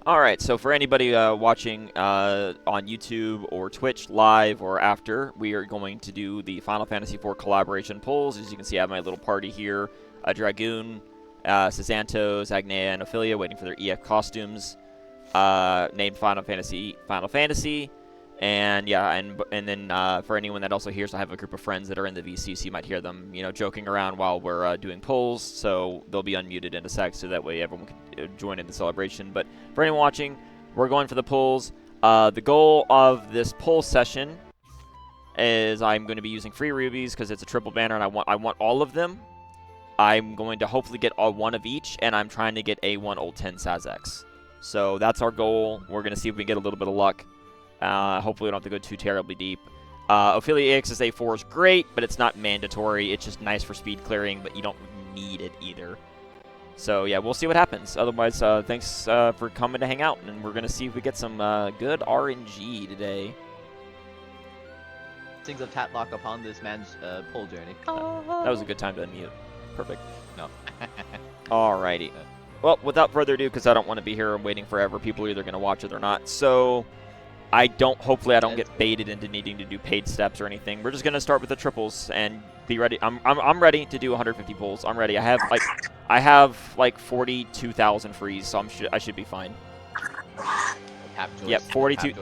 Alright, so for anybody watching on YouTube or Twitch live or after, we are going to do the Final Fantasy IV collaboration polls. As you can see, I have my little party here. Dragoon, Susanto, Agnea, and Ophelia waiting for their EF costumes. Named Final Fantasy. And yeah, and then for anyone that also hears, I have a group of friends that are in the VC, so you might hear them, joking around while we're doing polls. So they'll be unmuted in a sec, so that way everyone can join in the celebration. But for anyone watching, we're going for the polls. The goal of this poll session is I'm going to be using free rubies because it's a triple banner, and I want all of them. I'm going to hopefully get one of each, and I'm trying to get A1 Old 10 Sazx. So that's our goal. We're going to see if we can get a little bit of luck. Hopefully we don't have to go too terribly deep. Ophelia AX's A4 is great, but it's not mandatory. It's just nice for speed clearing, but you don't need it either. So yeah, we'll see what happens. Otherwise, thanks for coming to hang out, and we're going to see if we get some good RNG today. Things of Tatlock upon this man's pole journey. That was a good time to unmute. Perfect. No. Alrighty. Well, without further ado, because I don't want to be here waiting forever, people are either going to watch it or not. So hopefully I don't get baited into needing to do paid steps or anything. We're just going to start with the triples and be ready. I'm ready to do 150 pulls. I'm ready. I have like 42,000 freeze, so I should be fine. Yep, 42.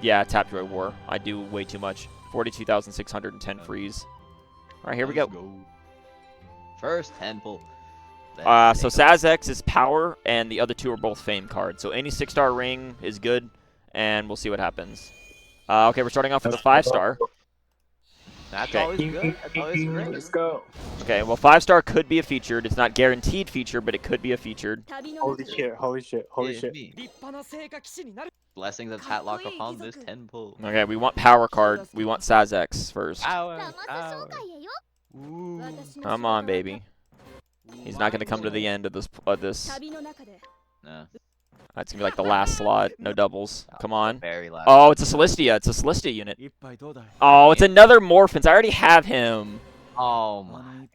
Yeah, Tapjoy War. I do way too much. 42,610 freeze. All right, here we go. First 10 pull. So Sazx is power, and the other two are both fame cards. So any 6-star ring is good, and we'll see what happens. Okay, we're starting off with a 5-star. That's always good. That's always great. Let's go. Okay, well 5-star could be a featured. It's not guaranteed feature, but it could be a featured. Holy shit, holy shit, holy shit. Blessings of Tatlock upon this 10 pull. Okay, we want power card. We want Sazx first. Power. Ooh. Come on, baby. He's not going to come to the end of this. No. That's going to be like the last slot. No doubles. Come on. Very last. Oh, it's a Celestia. It's a Celestia unit. Oh, it's another Morphins. I already have him. Oh my.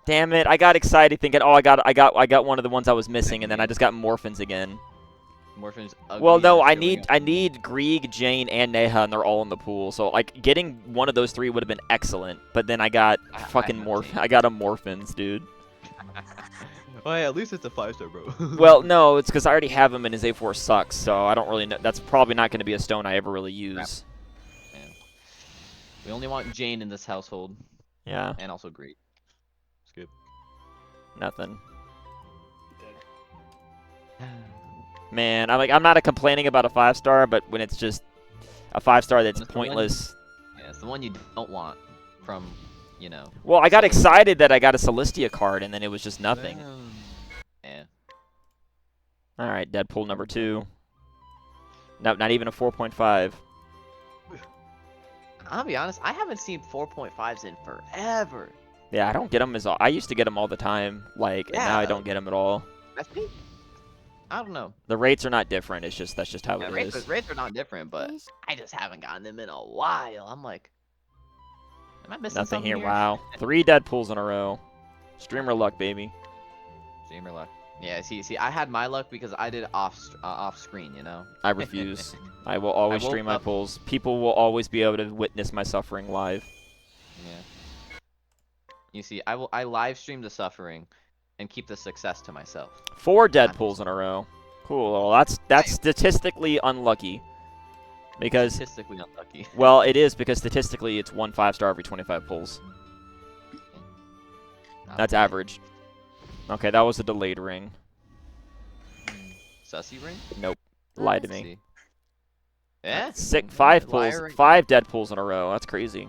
Damn it. I got excited thinking, oh, I got one of the ones I was missing, and then I just got Morphins again. Morphin's ugly. Well, no, I need Grieg, Jane, and Neha, and they're all in the pool. So like getting one of those three would have been excellent. But then I got fucking I got a Morphins, dude. Oh yeah, at least it's a 5-star, bro. Well, no, it's because I already have him and his A4 sucks, so I don't really know. That's probably not going to be a stone I ever really use. Yeah. We only want Jane in this household. Yeah. And also Grieg. Skip. Nothing. Man, I'm not complaining about a 5-star, but when it's just a 5-star that's pointless. Yeah, it's the one you don't want from, Well, I got excited that I got a Celestia card, and then it was just nothing. Yeah. All right, Deadpool number 2. No, not even a 4.5. I'll be honest, I haven't seen 4.5s in forever. Yeah, I don't get them I used to get them all the time, and now I don't get them at all. I don't know. The rates are not different. It's just that's just how it is. Rates are not different, but I just haven't gotten them in a while. I'm like, am I missing Nothing something here. Wow, 3 Deadpools in a row. Streamer luck, baby. Streamer luck. Yeah. See, I had my luck because I did off screen. I refuse. I will always stream my pulls. People will always be able to witness my suffering live. Yeah. You see, I live stream the suffering, and keep the success to myself. 4 Deadpools in a row. Cool. Well, that's statistically unlucky. Because Statistically unlucky. Well, it is because statistically it's 1 5-star every 25 pulls. That's average. Okay, that was a delayed ring. Sussy ring? Nope. Lie to me. Yeah. 5 pulls, 5 Deadpools in a row. That's crazy.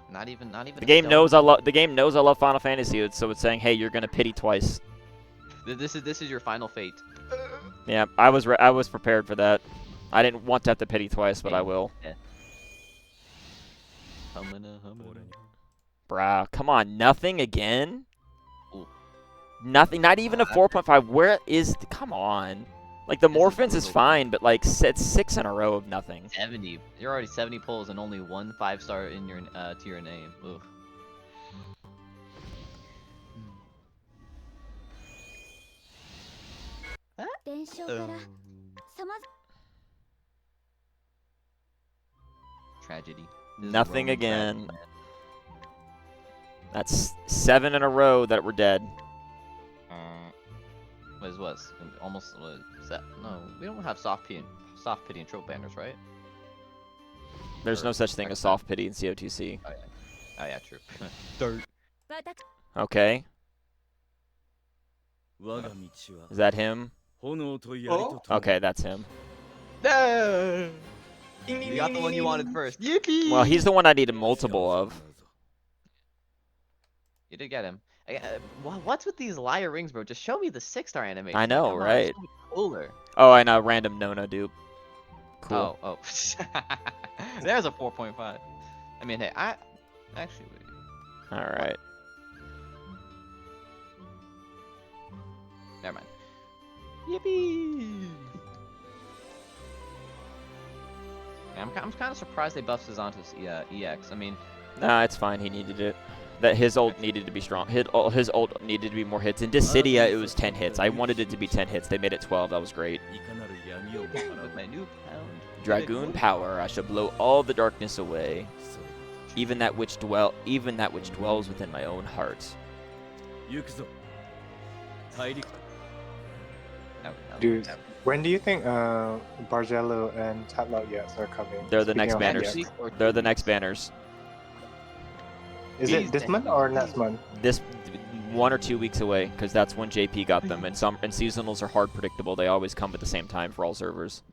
Not even. The game knows I love Final Fantasy, so it's saying, "Hey, you're gonna pity twice." This is your final fate. Yeah, I was prepared for that. I didn't want to have to pity twice, but I will. Yeah. Bruh, come on, nothing again? Ooh. Nothing, not even a 4.5. Where is? Come on. Like the Morphins is fine, but like it's 6 in a row of nothing. 70. You're already 70 pulls and only 1 5-star in your to your name. Ugh. Tragedy. This is Nothing Roman again. tragedy, man. That's 7 in a row that we're dead. What? Almost. What is that? No, we don't have soft pity and trope banners, right? There's Or no such thing as next soft pity in COTC. Oh yeah, true. Dirt. Okay. Is that him? Oh. Okay, that's him. No! You got the one you wanted first. Yippee! Well, he's the one I needed multiple of. You did get him. What's with these liar rings, bro? Just show me the 6-star animation. I know, Come on, right? it's so much cooler. Oh, I know. Random Nona dupe. Cool. Oh. There's a 4.5. I mean, hey, actually wait. All right. Never mind. Yippee! Yeah, I'm kind of surprised they buffed Sazanto's EX. I mean, Nah, it's fine. He needed it. That his ult needed to be strong. His ult needed to be more hits. In Dissidia, it was 10 hits. I wanted it to be 10 hits. They made it 12. That was great. with my new pound. Dragoon power. I shall blow all the darkness away, even that which dwells within my own heart. Dude, when do you think Bargello and Tatlock Yes are coming? They're the Speaking next of banners. Yes. They're the next banners. Is it this month or next month? This 1 or 2 weeks away, because that's when JP got them. And seasonals are hard predictable. They always come at the same time for all servers.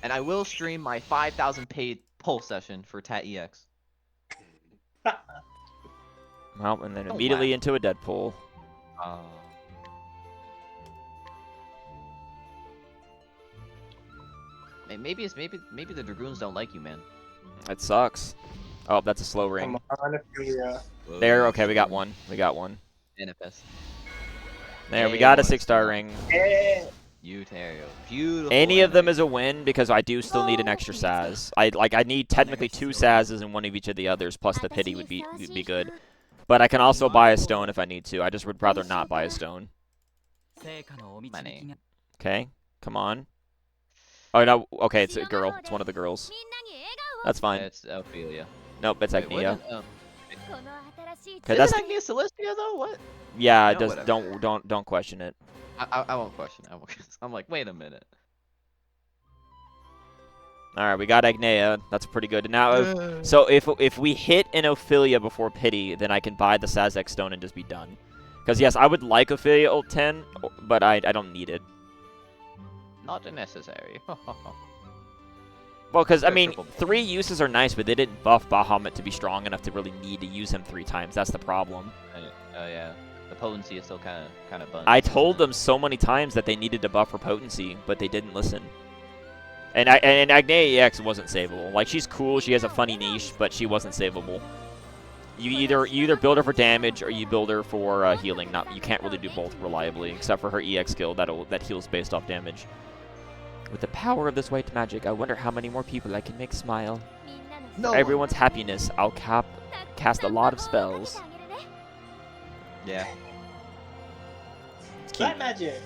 And I will stream my 5,000 paid poll session for Tat EX. Well, and then Oh, immediately wow. into a Deadpool. Maybe the Dragoons don't like you, man. It sucks. Oh, that's a slow ring. Come on, Ophelia. There, okay, we got one. We got one. NFS. There, we Hey, got a boys. 6-star ring. Uterio. Beautiful. Any of them animation. is a win because I do still need an extra Saz. I need technically 2 Sazes and one of each of the others, plus the pity would be good. But I can also buy a stone if I need to. I just would rather not buy a stone. Money. Okay, come on. Oh no, okay, it's a girl. It's one of the girls. That's fine. It's Ophelia. Nope, it's Wait, Agnia. what? Okay, Is that's it Agnia Celestia though? What? yeah. No, Does whatever. don't question it. I won't question it. I won't. I'm like, wait a minute. All right, we got Agnea. That's pretty good. Now, so if we hit an Ophelia before pity, then I can buy the Sazek stone and just be done. Because yes, I would like Ophelia ult 10, but I don't need it. Not necessary. Well, because, I They're mean, triple. 3 uses are nice, but they didn't buff Bahamut to be strong enough to really need to use him 3 times. That's the problem. Oh yeah. The potency is still kind of buns. I told them so many times that they needed to buff her potency, but they didn't listen. And Agnea EX wasn't savable. Like, she's cool, she has a funny niche, but she wasn't savable. You either build her for damage or you build her for healing. You can't really do both reliably, except for her EX skill that heals based off damage. With the power of this white magic, I wonder how many more people I can make smile. No. For everyone's happiness, I'll cast a lot of spells. Yeah. It's cute. Black magic.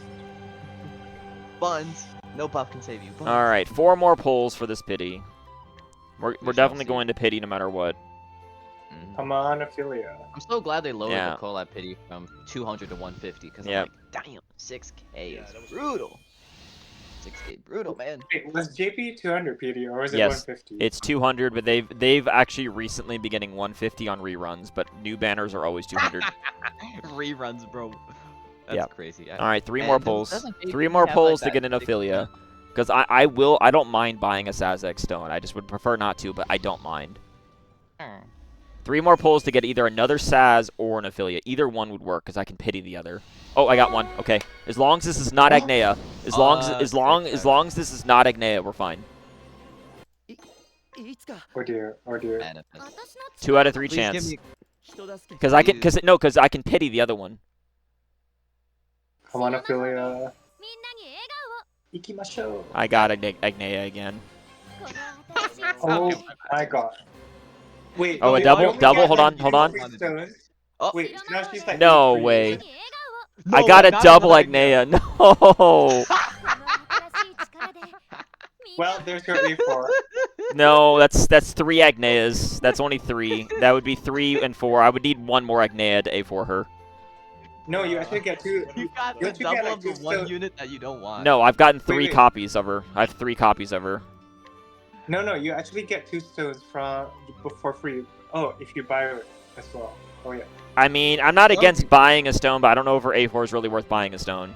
Buns. No buff can save you. Buns. All right, 4 more pulls for this pity. We're shall definitely see. going to pity no matter what. Mhm. Come on, Ophelia. I'm so glad they lowered Yeah. the collab pity from 200 to 150 because Yep. I'm like, damn, 6K is brutal. 6K brutal, man. Wait, was JP 200 PD or was it Yes, 150? It's 200, but they've actually recently been getting 150 on reruns, but new banners are always 200. Reruns, bro. That's Yep. crazy. All right, 3 more And pulls. doesn't JP 3 more have, pulls like, to get that an Ophelia. Because I don't mind buying a Sazek stone. I just would prefer not to, but I don't mind. 3 more pulls to get either another Saz or an Ophelia. Either one would work because I can pity the other. Oh, I got one. Okay. As long as this is not Agnea, as long as this is not Agnea, we're fine. Oh dear, oh dear. Manifest. 2 out of 3 Please chance. give me- Because I can pity the other one. Come on, Ophelia. Ikimashou. I got Agnea again. Oh my god. Wait. Oh, a wait, double? I only Double? got, Hold like, on, hold on. 6 stones. Oh, Wait, now she's like No 83. way. I No, got a not double another Agnea. Agnea. No. Well, there's your A4. No, that's 3 Agneas. That's only 3. That would be 3 and 4. I would need 1 more Agnea to A4 her. No, you actually get 2. You got You the actually get double like of the 2 one stones. unit that you don't want. No, I've gotten 3 wait. copies of her. I have 3 copies of her. No, you actually get 2 stones for free. Oh, if you buy it as well. Oh yeah. I mean, I'm not against buying a stone, but I don't know if her A4 is really worth buying a stone.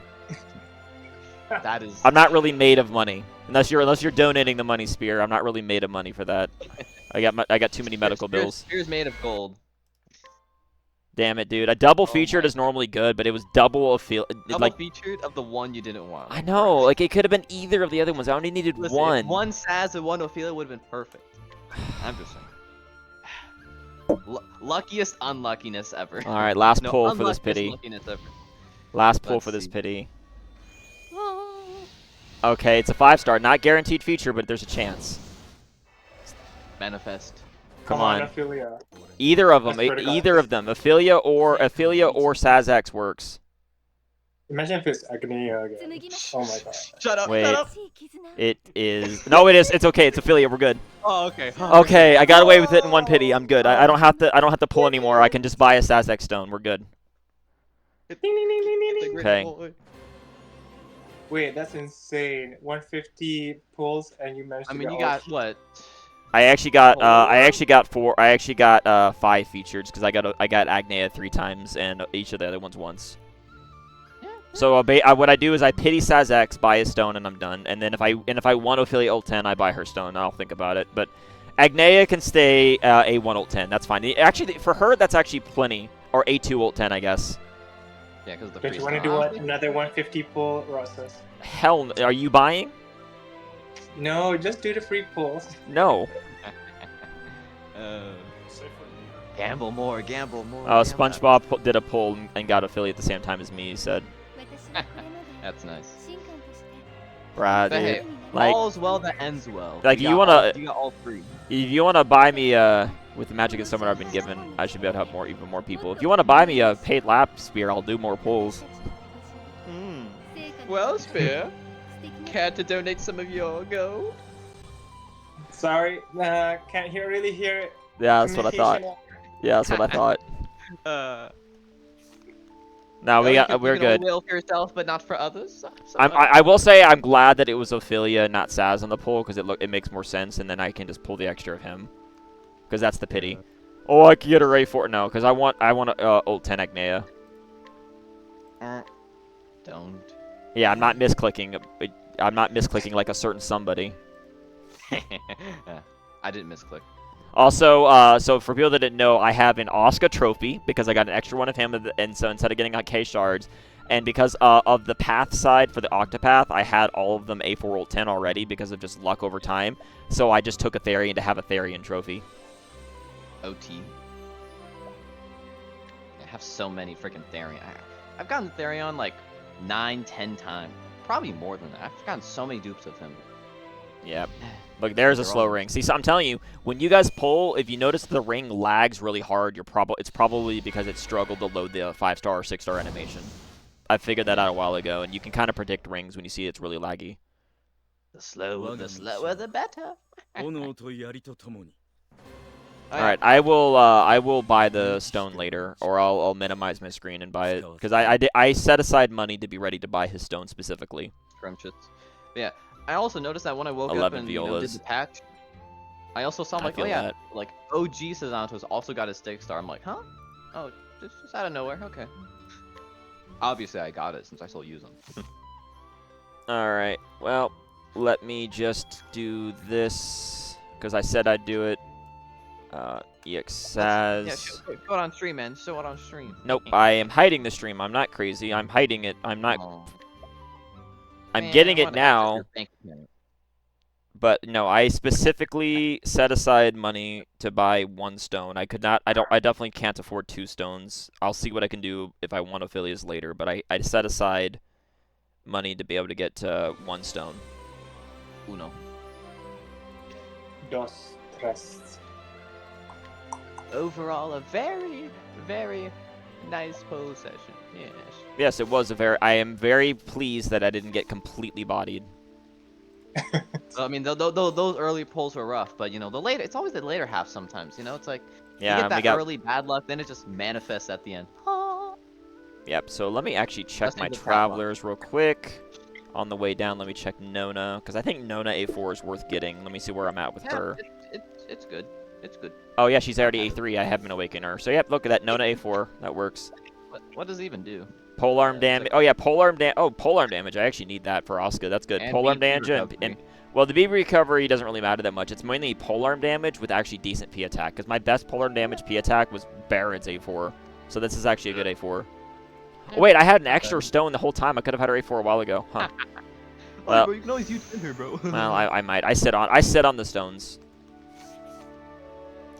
That is. I'm not really made of money. Unless you're donating the money, Spear. I'm not really made of money for that. I got too many medical bills. Spear's made of gold. Damn it, dude. A double Oh featured my is normally good, but it was double of Double like featured of the one you didn't want. I know, like it could have been either of the other ones. I only needed Listen, one. if one Saz and one Ophelia would have been perfect. I'm just saying. Luckiest unluckiness ever. All right, last No, pull for this unluckiest pity. luckiness ever. Last pull Let's for this see. pity. Okay, it's a 5-star, not guaranteed feature, but there's a chance. Manifest. Come on. Ophelia. Either of them, I swear to God. either of them, Ophelia or Sazx works. Imagine if it's Agnea again. Oh my god. Shut up. Wait. Shut up. It is. No, it is. It's okay. It's Ophelia. We're good. Oh, okay. Okay, I got away with it in 1 pity. I'm good. I don't have to pull anymore. I can just buy a Sazx stone. We're good. Okay. Wait, that's insane. 150 pulls and you managed I to mean, get you all got what? I actually got 5 features because I got Agnea 3 times and each of the other ones once. So what I do is I pity Sazx, buy a stone, and I'm done. And then if I want Ophelia ult 10, I buy her stone. I'll think about it. But Agnea can stay A1 ult 10. That's fine. Actually, for her, that's actually plenty. Or A2 ult 10, I guess. Yeah, because the Don't free you want to do what? Another 150 pull, Rosas? Hell, are you buying? No, just do the free pulls. No. Gamble more, gamble more. Oh, gamble. SpongeBob did a pull and got Ophelia at the same time as me. He said, That's nice. "Brad, But hey, dude, like, all's well that ends well. Like, you you got wanna- you got all 3. if you want to buy me with the magic and summoner I've been given, I should be able to help even more people. If you want to buy me a paid lap spear, I'll do more pulls." Well, Spear, care to donate some of your gold? Sorry, can't really hear it. Yeah, that's what I thought. Yeah, that's what I thought. No, we're good. Will for yourself, but not for others. I will say I'm glad that it was Ophelia, not Saz on the pull, because it makes more sense, and then I can just pull the extra of him, because that's the pity. Oh, I can get a Ray for it. No, because I want ult 10 Agnea. Don't. Yeah, I'm not misclicking. I'm not misclicking like a certain somebody. I didn't misclick. Also, so for people that didn't know, I have an Oscar trophy because I got an extra one of him, and so instead of getting K shards, and because of the path side for the Octopath, I had all of them A4 ult 10 already because of just luck over time. So I just took a Therian to have a Therian trophy. OT. I have so many freaking Therian. I've gotten Therion like 9-10 times. Probably more than that. I've gotten so many dupes of him. Yep. Look, there's a slow ring. See, so I'm telling you, when you guys pull, if you notice the ring lags really hard, it's probably because it struggled to load the 5-star or 6-star animation. I figured that out a while ago, and you can kind of predict rings when you see it's really laggy. The slower, the better. All right, I will buy the stone later, or I'll minimize my screen and buy it because I set aside money to be ready to buy his stone specifically. Scrumptious. Yeah, I also noticed that when I woke up 11 and violas. did the patch, I also saw I like, oh feel yeah, that. like OG Sazantos also got his stake star. I'm like, huh? Oh, just out of nowhere. Okay. Obviously, I got it since I still use them. All right, well, let me just do this because I said I'd do it. EXAS. Yeah, show it on stream, man. Show it on stream. Nope, I am hiding the stream. I'm not crazy. I'm hiding it. I'm not. Oh, I'm man, getting I it wanna access now, your bank account. but no, I specifically set aside money to buy 1 stone. I could not. I definitely can't afford 2 stones. I'll see what I can do if I want affiliates later, but I set aside money to be able to get to 1 stone. Uno. Dos, tres. Overall, a very, very Nice pose session. Yes. Yes, it was a very. I am very pleased that I didn't get completely bodied. I mean, those early pulls were rough, but you know, the later, it's always the later half sometimes. You know, it's like you Yeah, get we that got. early bad luck, then it just manifests at the end. Yep. So let me actually check That's my a good problem. travelers real quick. On the way down, let me check Nona because I think Nona A4 is worth getting. Let me see where I'm at with Yeah, her. it's good. It's good. Oh yeah, she's already A3. I haven't awakened her. So yep, look at that Nona A4. That works. What does it even do? Polearm It's damage. like- Oh yeah, polearm damage. Oh, polearm damage. I actually need that for Oscar. That's good. And Polearm BP damage recovery. and well, the BB recovery doesn't really matter that much. It's mainly polearm damage with actually decent P attack. Because my best polearm damage P attack was Baron's A4. So this is actually a good A4. Oh wait, I had an extra stone the whole time. I could have had her A4 a while ago. Huh. Well, bro, you can always use in here, bro. Well, I might. I sit on the stones.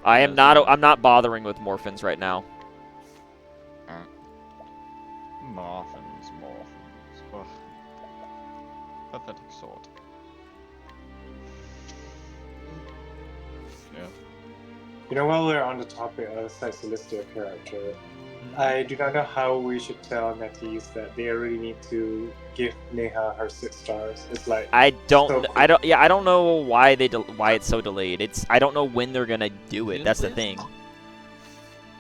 I'm not bothering with morphins right now. Morphins. Ugh. Pathetic sort. Yeah. You know, while we're on the topic of Site Celestia character, I do not know how we should tell Netties that they really need to give Neha her 6 stars. It's like I don't so I don't know why why it's so delayed. I don't know when they're gonna do it. That's the thing.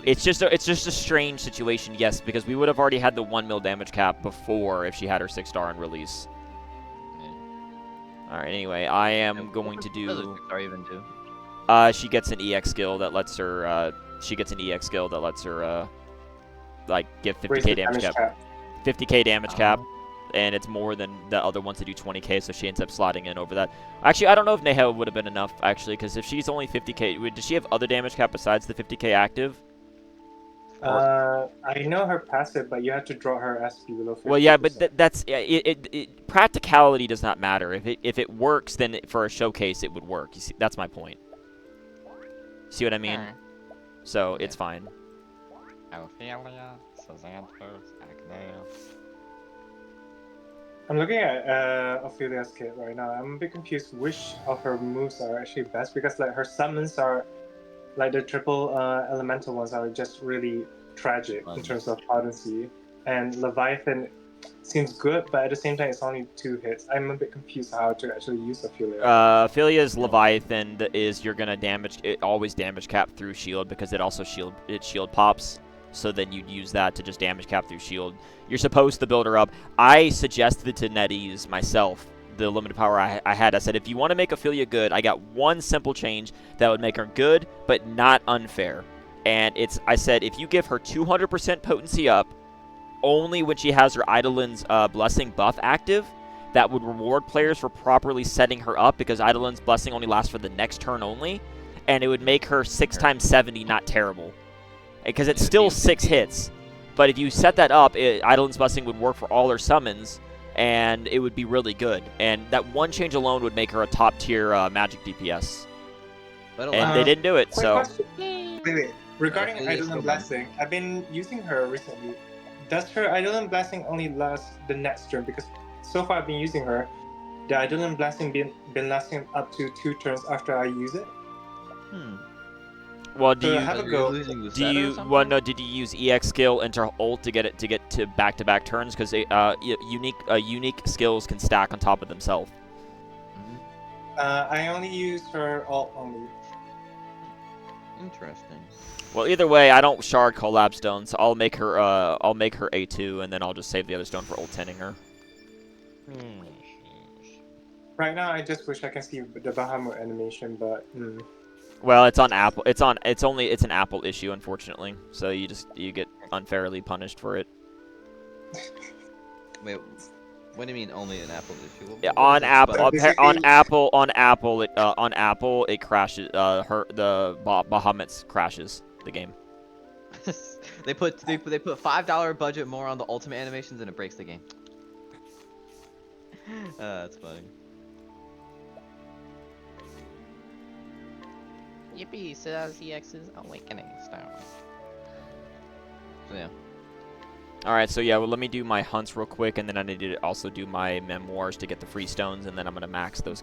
It's just a strange situation, yes, because we would have already had the 1 mil damage cap before if she had her 6 star on release. All right. Anyway, I am going to do. Or even do. She gets an EX skill that lets her. Like give raise the 50k damage cap. 50k damage cap, and it's more than the other ones that do 20k, so she ends up slotting in over that. Actually, I don't know if Neha would have been enough, actually, because if she's only 50k, does she have other damage cap besides the 50k active? I know her passive, but you have to draw her SP below 50%. Well, yeah, but that's practicality does not matter. If it works, then for a showcase it would work. You see, that's my point. See what I mean? So it's fine. Ophelia, Sazanthos, Agnes. I'm looking at Ophelia's kit right now. I'm a bit confused which of her moves are actually best because like her summons are like the triple elemental ones are just really tragic in terms of potency, and Leviathan seems good, but at the same time it's only 2 hits. I'm a bit confused how to actually use Ophelia. Ophelia's Leviathan is you're gonna always damage cap through shield because it also shield pops. So then you'd use that to just damage cap through shield. You're supposed to build her up. I suggested to NetEase myself the limited power I had. I said, if you want to make Ophelia good, I got one simple change that would make her good, but not unfair. And I said, if you give her 200% potency up, only when she has her Eidolon's Blessing buff active, that would reward players for properly setting her up because Eidolon's Blessing only lasts for the next turn only, and it would make her 6 times 70 not terrible. Because it's still 6 hits. But if you set that up, Eidolon's Blessing would work for all her summons, and it would be really good. And that one change alone would make her a top-tier magic DPS. And they didn't do it, so... Wait. Regarding Eidolon Blessing, I've been using her recently. Does her Eidolon Blessing only last the next turn? Because so far I've been using her, the Eidolon Blessing been lasting up to 2 turns after I use it. Well, Did you use EX skill into ult to get to back-to-back turns? Because unique skills can stack on top of themselves. I only use her ult only. Interesting. Well, either way, I don't shard collab stone, so I'll make her A2, and then I'll just save the other stone for ult 10ing her. Right now, I just wish I can see the Bahamut animation, but. Well, it's on Apple. It's an Apple issue, unfortunately. So you get unfairly punished for it. Wait, what do you mean only an Apple issue? Yeah, on Apple, it crashes. The Bahamut's crashes the game. they put $5 budget more on the ultimate animations and it breaks the game. That's funny. Yippee, CX's awakening style. So yeah. Alright, so yeah, well, let me do my hunts real quick, and then I need to also do my memoirs to get the free stones, and then I'm going to max the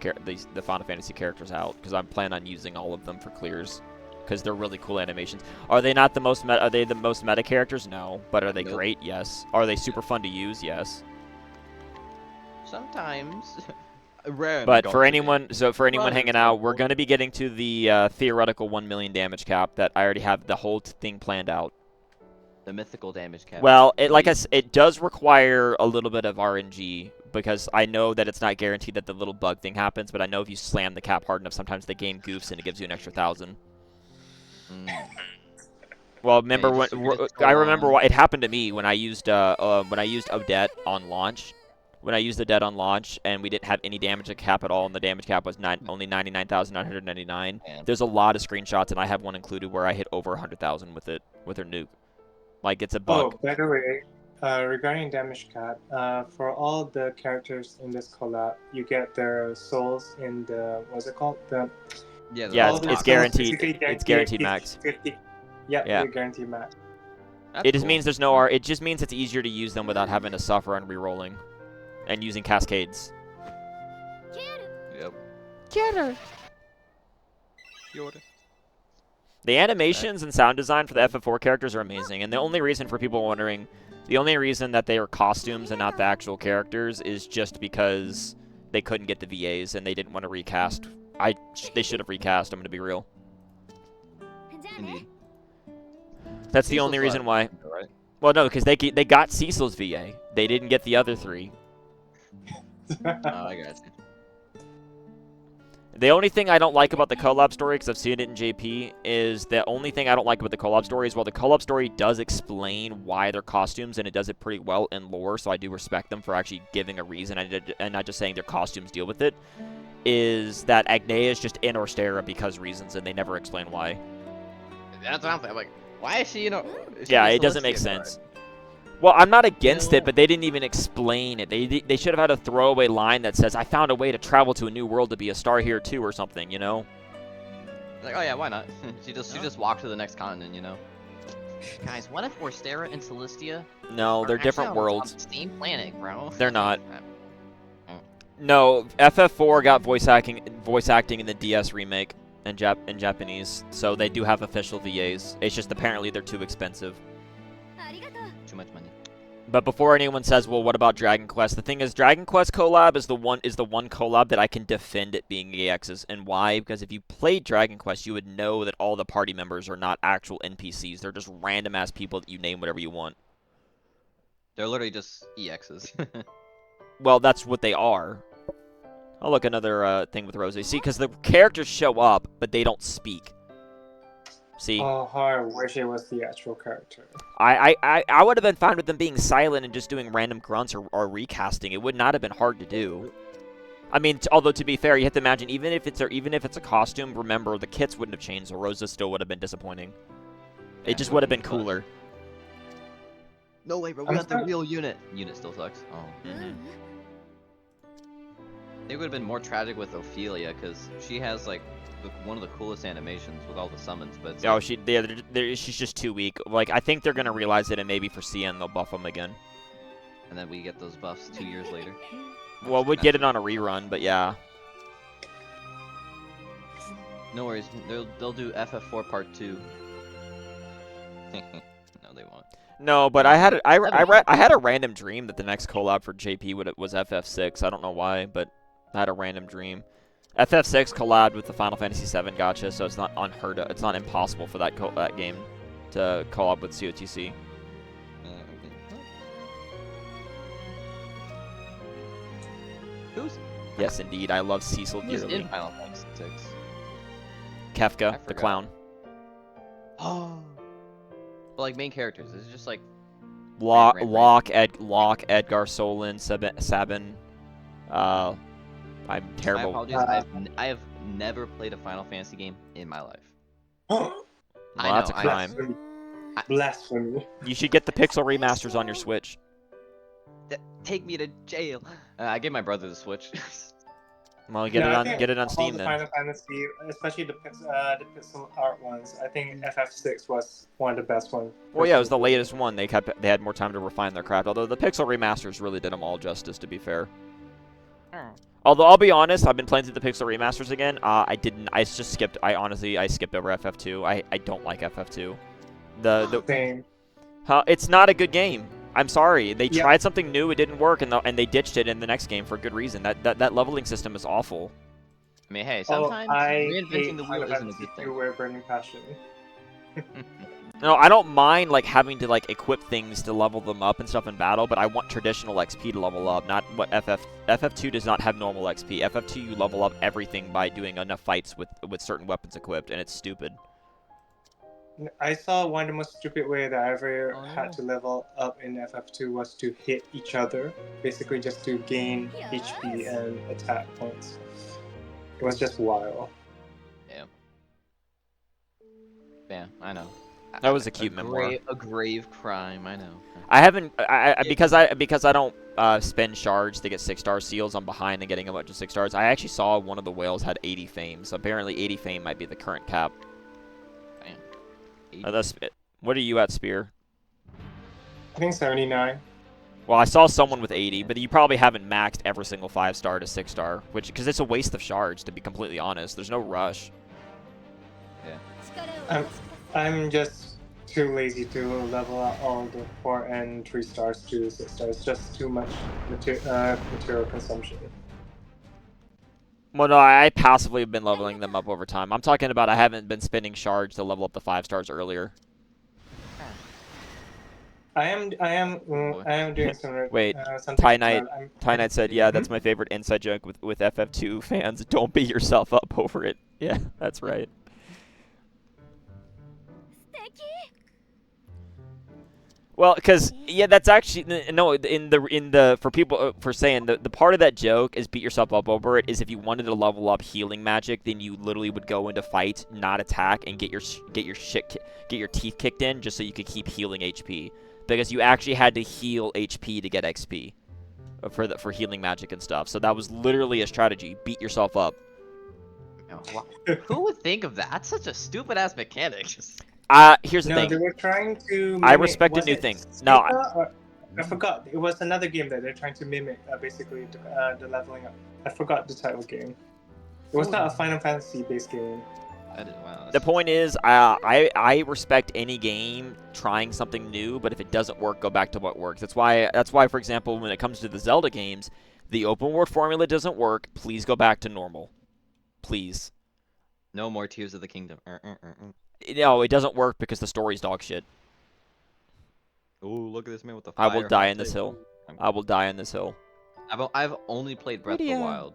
Final Fantasy characters out, because I'm planning on using all of them for clears. because they're really cool animations. Are they not the most are they the most meta characters? No. But are they Nope. great? Yes. Are they super fun to use? Yes. Sometimes. Rare. But for anyone Right, hanging it's out, not we're cool. going to be getting to the theoretical 1 million damage cap that I already have the whole thing planned out. The mythical damage cap. Well, it does require a little bit of RNG because I know that it's not guaranteed that the little bug thing happens, but I know if you slam the cap hard enough, sometimes the game goofs and it gives you an extra 1,000. Well, remember I remember what it happened to me when I used Odette on launch. When I used Odette on launch and we didn't have any damage cap at all, and the damage cap was only 99,999. There's a lot of screenshots, and I have one included where I hit over 100,000 with it with her nuke. Like it's a bug. Oh, by the way, regarding damage cap, for all the characters in this collab, you get their souls in the what's it called? Yeah, it's guaranteed. It's guaranteed max. 50. Yeah, Yeah. guaranteed max. It just means there's no R. It just means it's easier to use them without having to suffer on rerolling, and using cascades. Yep. Get her. The animations and sound design for the FF4 characters are amazing, and the only reason for people wondering, the only reason that they are costumes and not the actual characters is just because they couldn't get the VAs and they didn't want to recast. They should have recast. I'm going to be real. Indeed. That's the only reason why. Right? Well, no, because they got Cecil's VA. They didn't get the other 3. Oh, I got you. The only thing I don't like about the collab story, because I've seen it in JP, is the only thing I don't like about the collab story is while the collab story does explain why they're costumes, and it does it pretty well in lore, so I do respect them for actually giving a reason and not just saying their costumes deal with it, is that Agnea is just in Orstera because reasons, and they never explain why. That's what I'm saying. Like, why is she, Yeah, it doesn't make sense. Well, I'm not against it, but they didn't even explain it. They should have had a throwaway line that says, "I found a way to travel to a new world to be a star here too," or something, you know? Like, oh yeah, why not? she just walked to the next continent, you know. Guys, what if Orstera and Celestia? No, they're different worlds. On the same planet, bro. They're not. No, FF4 got voice acting in the DS remake in Japanese, so they do have official VAs. It's just apparently they're too expensive. Too much money. But before anyone says, well, what about Dragon Quest? The thing is, Dragon Quest collab is the one collab that I can defend it being EXs. And why? Because if you played Dragon Quest, you would know that all the party members are not actual NPCs. They're just random ass people that you name whatever you want. They're literally just EXs. Well, that's what they are. Oh, look, another thing with Rose. See, because the characters show up, but they don't speak. See? Oh, how I wish it was the actual character. I would have been fine with them being silent and just doing random grunts or recasting. It would not have been hard to do. I mean, although to be fair, you have to imagine even if it's a costume, remember the kits wouldn't have changed, so Rosa still would have been disappointing. It just would have been cooler. No way, bro. We got the real unit. Unit still sucks. Oh. It would have been more tragic with Ophelia because she has like one of the coolest animations with all the summons, but it's like, she's just too weak. Like I think they're gonna realize it, and maybe for CN they'll buff them again. And then we get those buffs 2 years later. Well, we'd get it on a rerun, but yeah. No worries, they'll do FF4 Part 2. No, they won't. No, but I had a random dream that the next collab for JP was FF6. I don't know why, but I had a random dream. FF6 collabed with the Final Fantasy VII gacha, so it's not unheard of. It's not impossible for that game to collab with COTC. Who's? Yes, indeed. I love Cecil Who's dearly. in Final Fantasy VI? Kefka, I the forgot. clown. Oh. But like main characters, it's just like Locke, Edgar, Solon, Sabin. I'm I terrible. apologize. I have never played a Final Fantasy game in my life. Well, that's a crime. Blasphemy. You should get the Pixel remasters on your Switch. Take me to jail. I gave my brother the Switch. Well, get it on Steam then. Final Fantasy, especially the pixel art ones. I think FF6 was one of the best ones. Well, yeah, it was the latest one. They had more time to refine their craft. Although the Pixel remasters really did them all justice, to be fair. Although I'll be honest, I've been playing through the Pixel remasters again. I didn't. I just skipped. I skipped over FF2. I don't like FF2. The Same. It's not a good game. I'm sorry. They Yeah. tried something new. It didn't work, and they ditched it in the next game for a good reason. That leveling system is awful. I mean, hey, Oh, sometimes I reinventing hate the wheel Final isn't a Fantasy good II thing. where Burning Passion. No, I don't mind like having to like equip things to level them up and stuff in battle, but I want traditional XP to level up, not what FF2 does not have normal XP. FF2 you level up everything by doing enough fights with certain weapons equipped, and it's stupid. I saw one of the most stupid way that I ever Oh, no. had to level up in FF2 was to hit each other, basically just to gain HP and attack points. It was just wild. Yeah, I know. That was a cute memoir. A grave crime, I know. I haven't because I don't spend shards to get 6-star seals. I'm behind in getting a bunch of 6 stars. I actually saw one of the whales had 80 fame, so apparently 80 fame might be the current cap. Damn. What are you at, Spear? I think 79. Well, I saw someone with 80, but you probably haven't maxed every single 5-star to 6-star, because it's a waste of shards, to be completely honest. There's no rush. I'm just too lazy to level up all the 4 and 3 stars to 6 stars. It's just too much material consumption. Well, no, I passively have been leveling them up over time. I'm talking about I haven't been spending shards to level up the 5 stars earlier. I am doing some. Wait, something Ty similar. Knight. Ty Knight said, "Yeah, that's my favorite inside joke with FF2 fans. Don't beat yourself up over it." Yeah, that's right. Well, because yeah, that's actually no in the for people for saying the part of that joke is beat yourself up over it is if you wanted to level up healing magic, then you literally would go into fight, not attack, and get your teeth kicked in just so you could keep healing HP because you actually had to heal HP to get XP for healing magic and stuff. So that was literally a strategy: beat yourself up. Who would think of that? That's such a stupid ass mechanic. Here's the No, thing. they were trying to. I respect a new thing. No, I forgot. It was another game that they're trying to mimic, basically the leveling up. I forgot the title game. It was not a Final Fantasy based game. Wow, the point is, I respect any game trying something new, but if it doesn't work, go back to what works. That's why, for example, when it comes to the Zelda games, the open world formula doesn't work. Please go back to normal. Please. No more Tears of the Kingdom. No, it doesn't work because the story's dog shit. Ooh, look at this man with the fire. I will die in this hill. I will die in this hill. I've only played Breath of the Wild.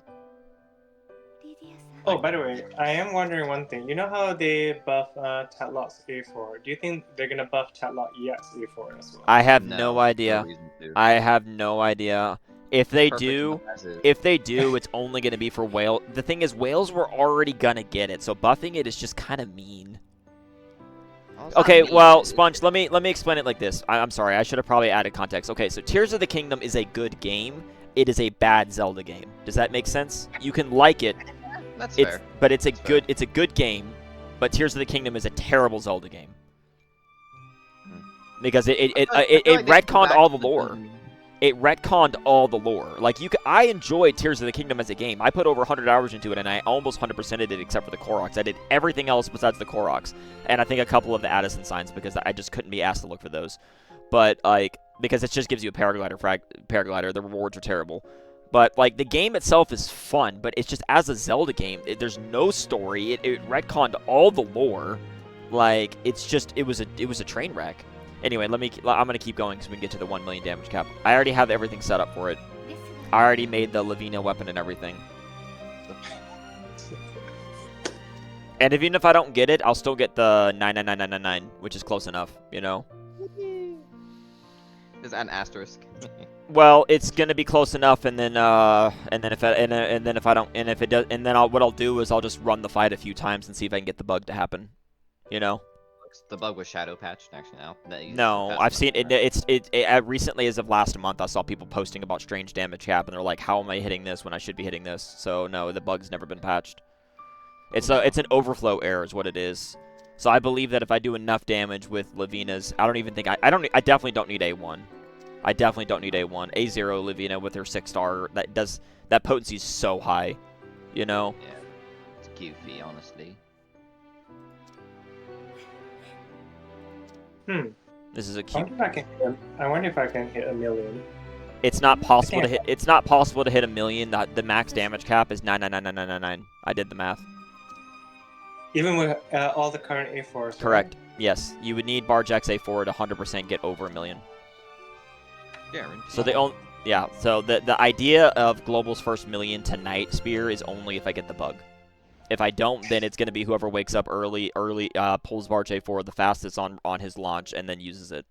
Oh, by the way, I am wondering one thing. You know how they buff Tatlock's A4? Do you think they're gonna buff Tatlock EX A4 as well? I have no idea. No reason to. I have no idea. If they do, Perfect it's only going to be for whale. The thing is, whales were already going to get it, so buffing it is just kind of mean. Okay, well, Sponge, let me explain it like this. I'm sorry, I should have probably added context. Okay, so Tears of the Kingdom is a good game. It is a bad Zelda game. Does that make sense? You can like it. That's fair. But it's a good game. But Tears of the Kingdom is a terrible Zelda game. Because it retconned all the lore. It retconned all the lore. Like I enjoyed Tears of the Kingdom as a game. I put over 100 hours into it, and I almost 100%ed it except for the Koroks. I did everything else besides the Koroks, and I think a couple of the Addison signs because I just couldn't be asked to look for those. But like because it just gives you a paraglider. The rewards are terrible. But like the game itself is fun, but it's just as a Zelda game, there's no story. It retconned all the lore. Like it was a train wreck. Anyway, I'm gonna keep going so we can get to the 1 million damage cap. I already have everything set up for it. I already made the Lavina weapon and everything. And even if I don't get it, I'll still get the 99999, which is close enough, you know. Is that an asterisk? Well, it's gonna be close enough, and then what I'll do is I'll just run the fight a few times and see if I can get the bug to happen, you know. The bug was shadow patched actually now. No, I've seen it. Recently, as of last month, I saw people posting about strange damage cap, and they're like, "How am I hitting this when I should be hitting this?" So no, the bug's never been patched. It's an overflow error, is what it is. So I believe that if I do enough damage with Lavina's, I definitely don't need A1. I definitely don't need A1. A0 Lavina with her 6-star that that potency is so high, you know? Yeah, it's goofy, honestly. This is a I cute. wonder if I can. I wonder if I can hit 1,000,000. It's not possible to I- hit. It's not possible to hit 1,000,000. The max damage cap is 9999999. I did the math. Even with all the current A4s. Correct. Yes, you would need Barge XA4 to 100% get over 1,000,000. Guaranteed. So the only. Yeah, so the idea of Global's first 1,000,000 tonight spear is only if I get the bug. If I don't, then it's going to be whoever wakes up early, pulls Barge A4 the fastest on his launch and then uses it,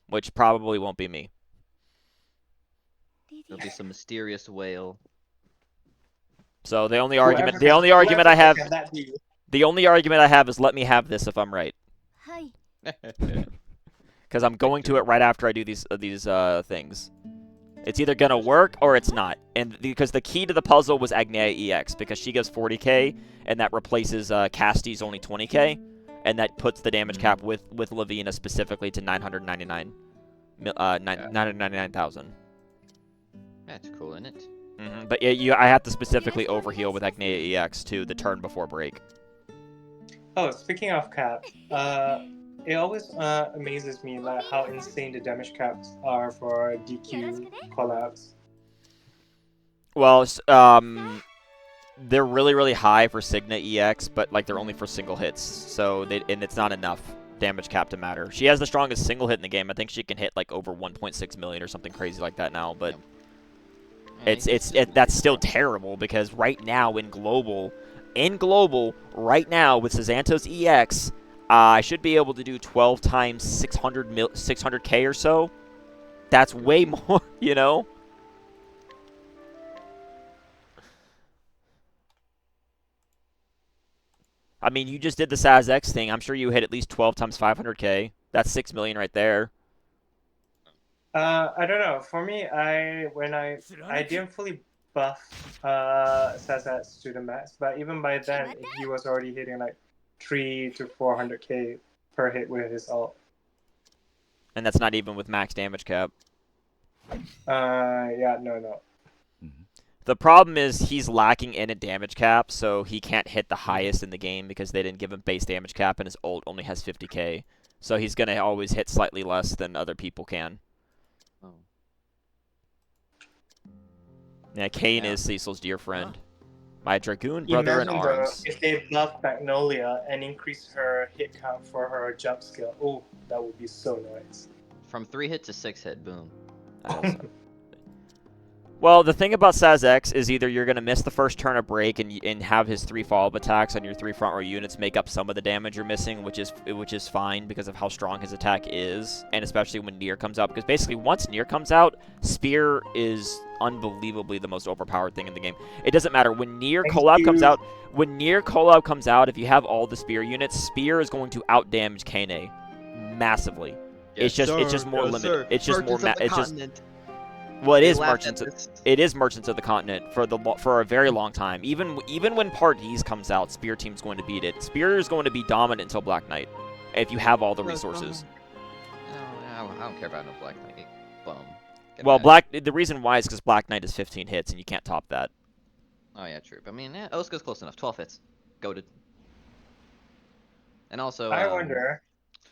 which probably won't be me. There'll be some mysterious whale. So the only Whoever argument, can- whoever I have, can that be? the only argument I have is let me have this if I'm right, because I'm going to it right after I do these things. It's either gonna work or it's not, and because the key to the puzzle was Agnea EX, because she gives 40k, and that replaces Casty's only 20k, and that puts the damage cap with Lavina specifically to 999,000. That's cool, isn't it? But yeah, I have to specifically overheal with Agnea EX too the turn before break. Oh, speaking of cap, it always amazes me like how insane the damage caps are for DQ collabs. Well, they're really, really high for Signa EX, but like they're only for single hits, so and it's not enough damage cap to matter. She has the strongest single hit in the game. I think she can hit like over 1.6 million or something crazy like that now, but that's still terrible because right now in global right now with Sazantos EX, I should be able to do 12 times 600k or so. That's way more, you know. I mean, you just did the Saz X thing. I'm sure you hit at least 12 times 500k. That's 6 million right there. I don't know. For me, when I didn't fully buff Sazats to the max, but even by then he was already hitting like 3 to 400k per hit with his ult. And that's not even with max damage cap. Yeah, no. The problem is he's lacking in a damage cap, so he can't hit the highest in the game because they didn't give him base damage cap, and his ult only has 50k. So he's going to always hit slightly less than other people can. Oh. Yeah, Kane is Cecil's dear friend. My Dragoon brother in Imagine arms. though, if they buff Magnolia and increase her hit count for her jump skill, oh, that would be so nice. From 3 hit to 6 hit, boom. Well, the thing about Saz X is either you're going to miss the first turn of break and have his 3 follow-up attacks on your 3 front row units make up some of the damage you're missing, which is fine because of how strong his attack is, and especially when Nier comes out. Because basically, once Nier comes out, Spear is unbelievably the most overpowered thing in the game. It doesn't matter when Nier Collab comes out. When Nier Collab comes out, if you have all the Spear units, Spear is going to outdamage Kane massively. Yes, it's just more limited. Sir. It's just more. Merchants of the It's just. continent. Well, it They is laughed merchants. at this. It is merchants of the continent for a very long time. Even when Part D's comes out, Spear Team's going to beat it. Spear is going to be dominant until Black Knight, if you have all the resources. No, I don't care about no Black Knight. Bum. Get Well, mad. the reason why is because Black Knight is 15 hits and you can't top that. Oh yeah, true. But I mean, Oscar's close enough. 12 hits. Goated. And also. I wonder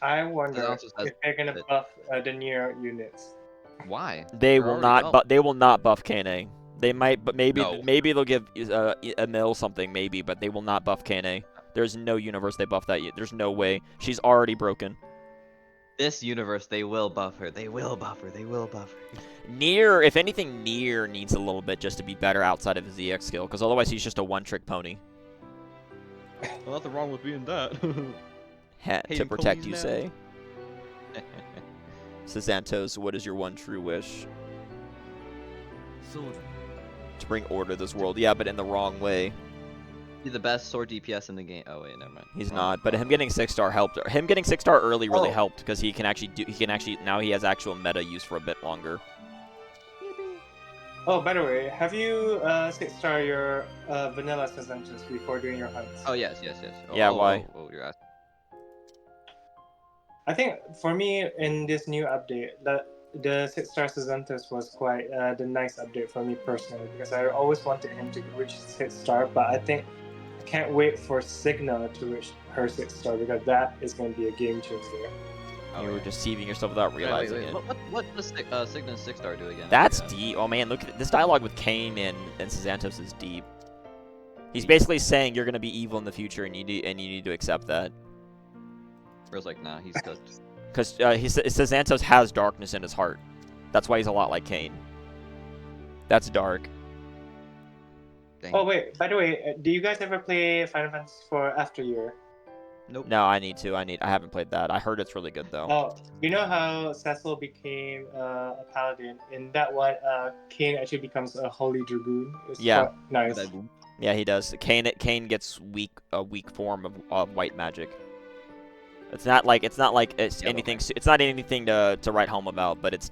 also says if they're gonna that- buff the Nier units. Why? They They're will already not. buffed. But they will not buff Kane. They might, but maybe No. they'll give Emil something maybe, but they will not buff Kane. There's no universe they buff that yet. There's no way. She's already broken. This universe, they will buff her. They will buff her. They will buff her. Nier, if anything, Nier needs a little bit just to be better outside of his EX skill, because otherwise he's just a one-trick pony. Well, nothing wrong with being that. To Hating protect, ponies you now. say? Sazantos, what is your one true wish? To bring order to this world. Yeah, but in the wrong way. He's the best sword DPS in the game. Oh wait, never mind. He's not. But him getting 6-star helped. Him getting 6-star early really Oh. helped because he can actually now he has actual meta use for a bit longer. Oh, by the way, have you 6-star your vanilla Sazantos before doing your hunts? Oh yes. Oh, Yeah, why? Oh, you're asking. I think for me in this new update, that the 6-star Sazantos was quite the nice update for me personally because I always wanted him to reach 6-star, but I think I can't wait for Signa to reach her 6-star because that is going to be a game changer. Oh, You were yeah. deceiving yourself without realizing it. What does Signa's 6-star do again? That's Yeah. deep. Oh man, look at this dialogue with Kane and Sazantos is deep. He's basically saying you're gonna be evil in the future, and you need to accept that. Whereas like, nah, he's cooked. Because Sazantos has darkness in his heart. That's why he's a lot like Kane. That's dark. Dang. Oh wait, by the way, do you guys ever play Final Fantasy IV After Year? Nope. No, I need to. I haven't played that. I heard it's really good though. Oh, you know how Cecil became a paladin? In that one, Kane actually becomes a holy dragoon. It's Yeah. quite nice. Yeah, he does. Kane gets a weak form of white magic. It's not like it's Yeah, anything. It's not anything to write home about, but it's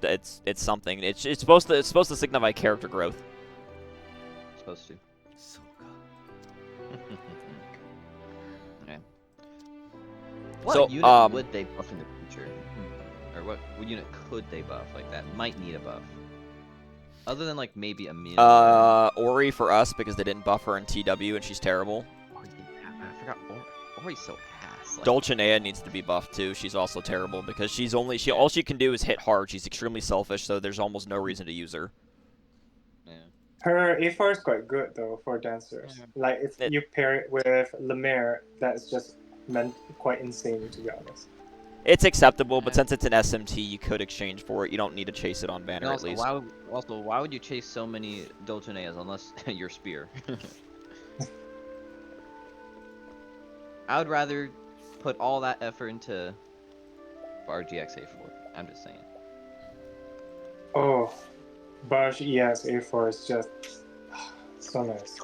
something. It's supposed to signify character growth. Supposed to. Okay. What So, unit would they buff in the future? Or what unit could they buff like that might need a buff? Other than like maybe a million. Ori for us because they didn't buff her in TW and she's terrible. I forgot Ori's so ass. Like, Dulcinea needs to be buffed too. She's also terrible because all she can do is hit hard. She's extremely selfish, so there's almost no reason to use her. yeah. Her A4 is quite good though for dancers. Like if you pair it with Lemaire, that's just quite insane to be honest. It's acceptable, but since it's an SMT, you could exchange for it. You don't need to chase it on banner at least. Why would you chase so many Dulcineas unless you're Spear? I would rather put all that effort into RGX A4. I'm just saying. Oh, Barge ES A4 is just so nice.